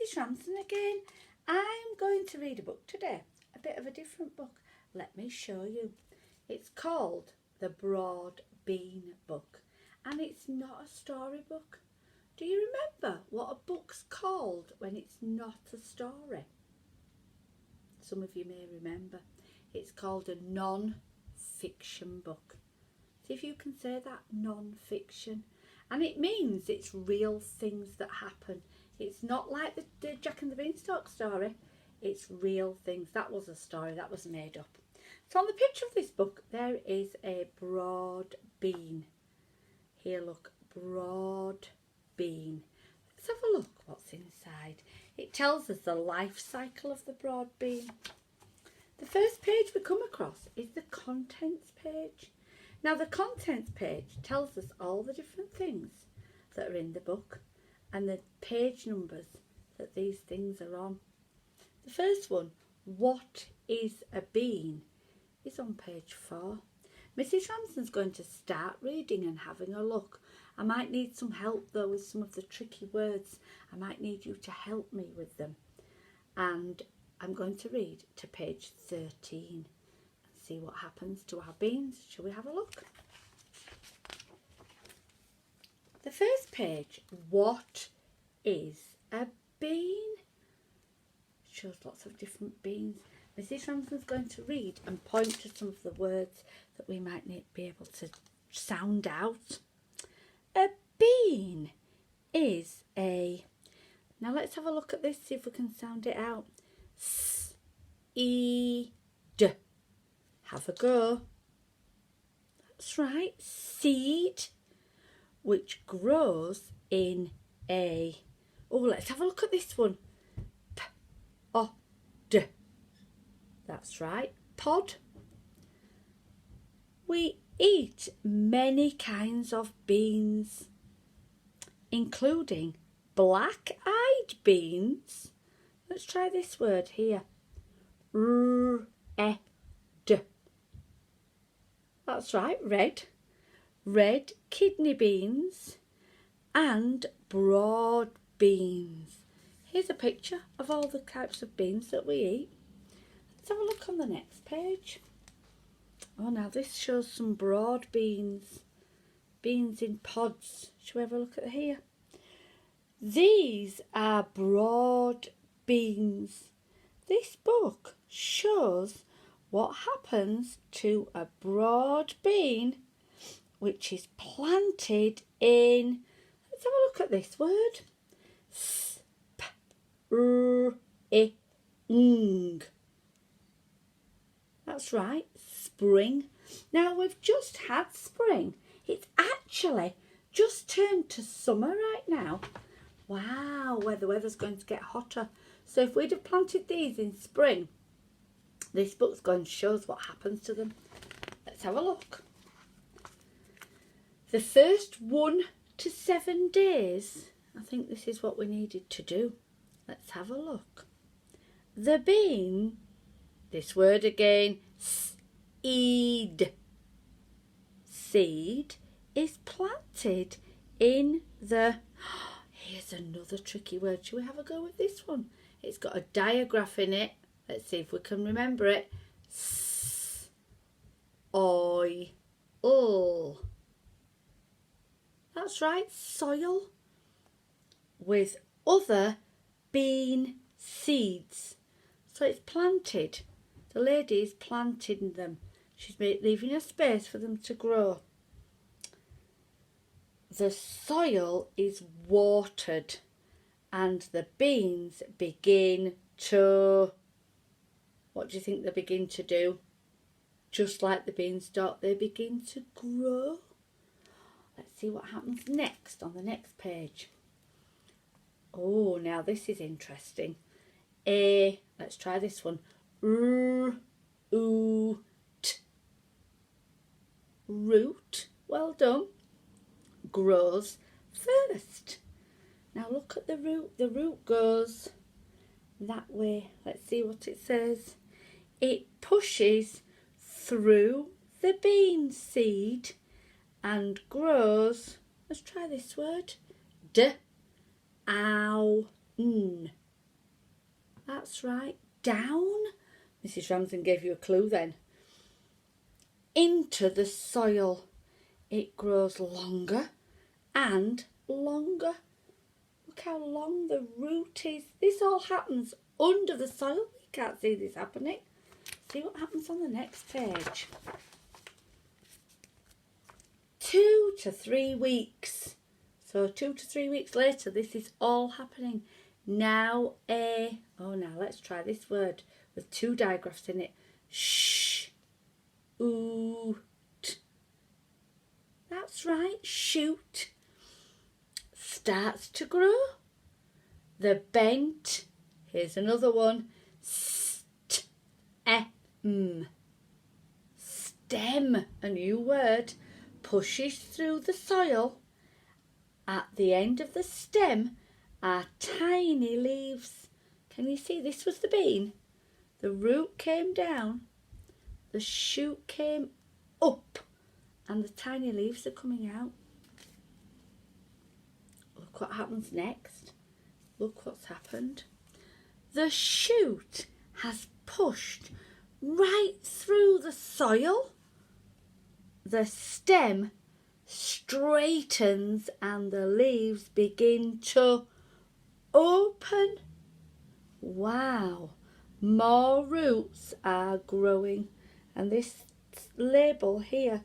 Mrs Ramsden again. I'm going to read a book today, a bit of a different book. Let me show you. It's called The Broad Bean Book, and it's not a storybook. Do you remember what a book's called when it's not a story? Some of you may remember. It's called a non-fiction book. See if you can say that, non-fiction. And it means it's real things that happen. It's not like the Jack and the Beanstalk story. It's real things. That was a story. That was made up. So on the picture of this book, there is a broad bean. Here, look, broad bean. Let's have a look what's inside. It tells us the life cycle of the broad bean. The first page we come across is the contents page. Now the contents page tells us all the different things that are in the book and the page numbers that these things are on. The first one, what is a bean, is on page 4. Mrs Ramsden's going to start reading and having a look. I might need some help though with some of the tricky words. I might need you to help me with them. And I'm going to read to page 13 and see what happens to our beans. Shall we have a look? The first page, what is a bean? Shows lots of different beans. Mrs Ramsden's going to read and point to some of the words that we might be able to sound out. A bean is a... Now let's have a look at this, see if we can sound it out. S-E-D. Have a go. That's right, seed, which grows in a... Oh, let's have a look at this one. P-O-D. That's right, pod. We eat many kinds of beans, including black-eyed beans. Let's try this word here. R-E-D. That's right, red. Red kidney beans and broad beans. Here's a picture of all the types of beans that we eat. Let's have a look on the next page. Oh, now this shows some broad beans. Beans in pods. Shall we have a look at here? These are broad beans. This book shows what happens to a broad bean which is planted in... Let's have a look at this word. Spring. That's right, spring. Now we've just had spring. It's actually just turned to summer right now. Wow, where the weather's going to get hotter. So if we'd have planted these in spring, this book's going to show us what happens to them. Let's have a look. The first 1 to 7 days, I think this is what we needed to do. Let's have a look. The bean, this word again, seed. Seed is planted in the... Here's another tricky word. Shall we have a go with this one? It's got a diagraph in it. Let's see if we can remember it. S-O-I-L. That's right, soil. With other bean seeds. So it's planted. The lady is planting them. She's leaving a space for them to grow. The soil is watered and the beans begin to... What do you think they begin to do? Just like the beanstalk, they begin to grow. Let's see what happens next on the next page. Oh, now this is interesting. Let's try this one. R-O-O-T. Root. Well done. Grows first. Now look at the root. The root goes that way. Let's see what it says. It pushes through the bean seed and grows. Let's try this word. D-ow-n. That's right, down. Mrs Ramsden gave you a clue then. Into the soil. It grows longer and longer. Look how long the root is. This all happens under the soil. We can't see this happening. See what happens on the next page. 2 to 3 weeks. So 2 to 3 weeks later, this is all happening. Now now let's try this word with 2 digraphs in it. Sh, oot. That's right, shoot. Starts to grow. The bent, here's another one, stem. Stem, a new word, pushes through the soil. At the end of the stem are tiny leaves. Can you see? This was the bean. The root came down, the shoot came up, and the tiny leaves are coming out. Look what happens next. Look what's happened. The shoot has pushed right through the soil. The stem straightens and the leaves begin to open. Wow, more roots are growing, and this label here